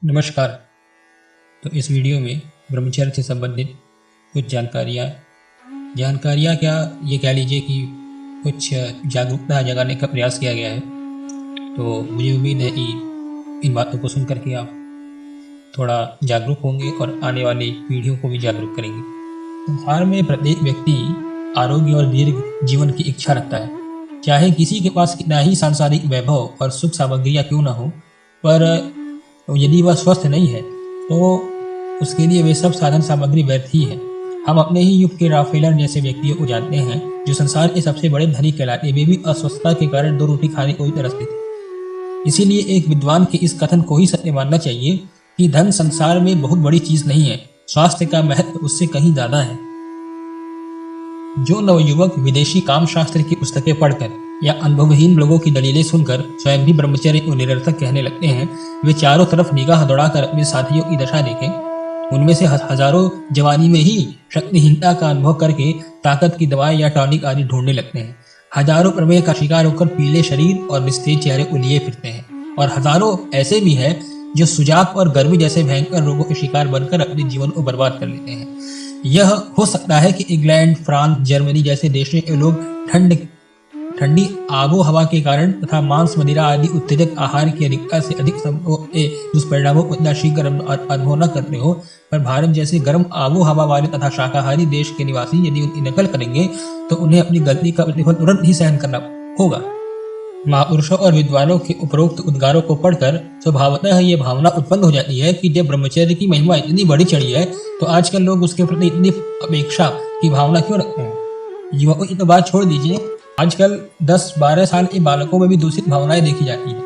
नमस्कार। तो इस वीडियो में ब्रह्मचर्य से संबंधित कुछ जानकारियाँ क्या ये कह लीजिए कि कुछ जागरूकता जगाने का प्रयास किया गया है। तो मुझे उम्मीद है कि इन बातों को सुन करके आप थोड़ा जागरूक होंगे और आने वाली पीढ़ियों को भी जागरूक करेंगे। संसार में प्रत्येक व्यक्ति आरोग्य और दीर्घ जीवन की इच्छा रखता है, चाहे किसी के पास कितना ही सांसारिक वैभव और सुख सामग्रियाँ क्यों न हो, पर यदि वह स्वस्थ नहीं है तो उसके लिए वे सब साधन सामग्री व्यर्थ ही है। हम अपने ही युग के राफेलर जैसे व्यक्तियों को जानते हैं जो संसार के सबसे बड़े धनी कहलाते, वे भी अस्वस्थता के कारण 2 रोटी खाने को ही तरसते थे। इसीलिए एक विद्वान के इस कथन को ही सत्य मानना चाहिए कि धन संसार में बहुत बड़ी चीज नहीं है, स्वास्थ्य का महत्व उससे कहीं ज्यादा है। जो नवयुवक विदेशी काम शास्त्र की पुस्तकें पढ़कर या अनुभवहीन लोगों की दलीलें सुनकर स्वयं भी ब्रह्मचर्य को निरर्थक कहने लगते हैं, वे चारों तरफ निगाह दौड़ाकर अपने साथियों की दशा देखें। उनमें से हजारों जवानी में ही शक्तिहीनता का अनुभव करके ताकत की दवाएं या टॉनिक आदि ढूंढने लगते हैं। हजारों प्रमेय का शिकार होकर पीले शरीर और निस्तेज चेहरे को लिए फिरते हैं, और हजारों ऐसे भी हैं जो सुजाक और गर्मी जैसे भयंकर रोगों के शिकार बनकर अपने जीवन को बर्बाद कर लेते हैं। यह हो सकता है कि इंग्लैंड, फ्रांस, जर्मनी जैसे देशों के लोग ठंडी आबो हवा के कारण तथा मांस, मदिरा आदि उत्तेजक आहार की अधिकता से अधिक दुष्परिणामों को इतना शीघ्र अनुभव न करते हो, पर भारत जैसे गर्म आबो हवा वाले तथा शाकाहारी देश के निवासी यदि उनकी नकल करेंगे तो उन्हें अपनी गलती का प्रतिफल तुरंत ही सहन करना होगा। महापुरुषों और विद्वानों के उपरोक्त उद्गारों को पढ़कर स्वभावतः ये भावना उत्पन्न हो जाती है कि जब ब्रह्मचर्य की महिमा इतनी बढ़ी चढ़ी है तो आजकल लोग उसके प्रति इतनी अपेक्षा की भावना क्यों रखते हैं। युवाओं की तो बात छोड़ दीजिए, आजकल 10-12 साल के बालकों में भी दूषित भावनाएं देखी जाती है।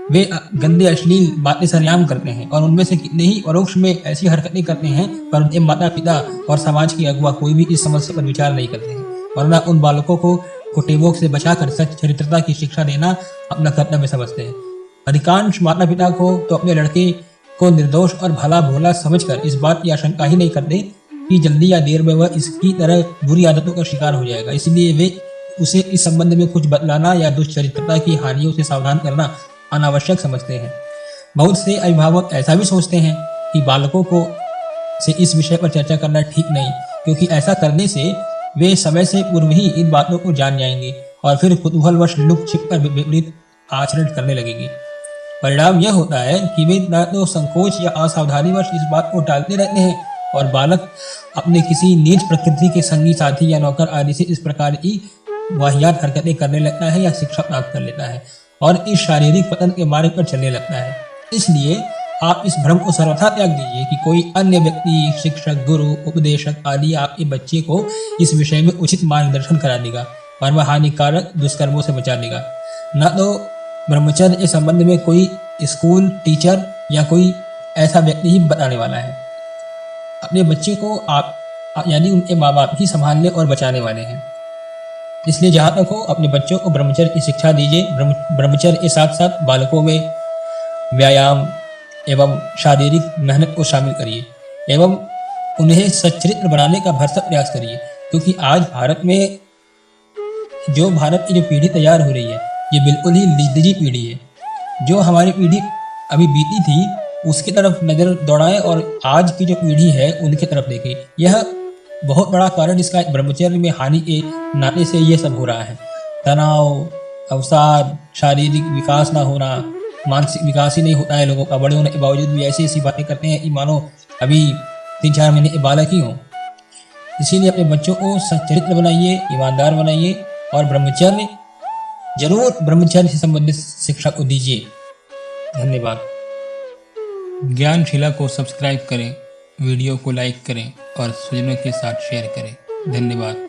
वे गंदे अश्लील बातें सरयाम करते हैं, और उनमें से कितने ही परोक्ष में ऐसी हरकतें करते हैं, पर उनके माता पिता और समाज की अगुवा कोई भी इस समस्या पर विचार नहीं करते हैं, वरना उन बालकों को कुटेवों से बचाकर सच चरित्रता की शिक्षा देना अपना कर्तव्य समझते हैं। अधिकांश माता पिता को तो अपने लड़के को निर्दोष और भला भोला समझकर इस बात की आशंका ही नहीं करते कि जल्दी या देर में वह इसकी तरह बुरी आदतों का शिकार हो जाएगा। इसलिए वे उसे इस संबंध में कुछ बतलाना या दुष्चरित्रता की हानियों से सावधान करना अनावश्यक समझते हैं। बहुत से अभिभावक ऐसा भी सोचते हैं कि बालकों को से इस विषय पर चर्चा करना ठीक नहीं, क्योंकि ऐसा करने से वे समय से पूर्व ही इन बातों को जान जाएंगे और फिर कुतूहलवश लुक छिप कर विपरीत आचरण करने लगेंगे। परिणाम यह होता है कि वे न तो संकोच या असावधानीवश इस बात को टालते रहते हैं, और बालक अपने किसी नीच प्रकृति के संगी, साथी या नौकर आदि से इस प्रकार की वाहियात हरकतें करने लगता है या शिक्षा प्राप्त कर लेता है और इस शारीरिक पतन के मार्ग पर चलने लगता है। इसलिए आप इस भ्रम को सर्वथा त्याग दीजिए कि कोई अन्य व्यक्ति, शिक्षक, गुरु, उपदेशक आदि आपके बच्चे को इस विषय में उचित मार्गदर्शन करा देगा और वह हानिकारक दुष्कर्मों से बचा देगा। न तो ब्रह्मचर्य के संबंध में कोई स्कूल टीचर या कोई ऐसा व्यक्ति ही बताने वाला है। अपने बच्चे को आप यानी उनके माँ बाप ही संभालने और बचाने वाले हैं। इसलिए जहाँ तक हो अपने बच्चों को ब्रह्मचर्य की शिक्षा दीजिए। ब्रह्मचर्य के साथ साथ बालकों में व्यायाम एवं शारीरिक मेहनत को शामिल करिए एवं उन्हें सच्चरित्र बनाने का भरसक प्रयास करिए, क्योंकि आज भारत की जो पीढ़ी तैयार हो रही है ये बिल्कुल ही निजी पीढ़ी है। जो हमारी पीढ़ी अभी बीती थी उसकी तरफ नजर दौड़ाएं और आज की जो पीढ़ी है उनकी तरफ देखें। यह बहुत बड़ा कारण इसका ब्रह्मचर्य में हानि के नाते से ये सब हो रहा है। तनाव, अवसाद, शारीरिक विकास ना होना, मानसिक विकास ही नहीं होता है लोगों का। बड़े होने के बावजूद भी ऐसी ऐसी बातें करते हैं कि मानो अभी 3-4 महीने के बालक ही हों। इसीलिए अपने बच्चों को सच्चरित्र बनाइए, ईमानदार बनाइए और ब्रह्मचर्य से संबंधित शिक्षा को दीजिए। धन्यवाद। ज्ञानशिला को सब्सक्राइब करें, वीडियो को लाइक करें और स्वजनों के साथ शेयर करें। धन्यवाद।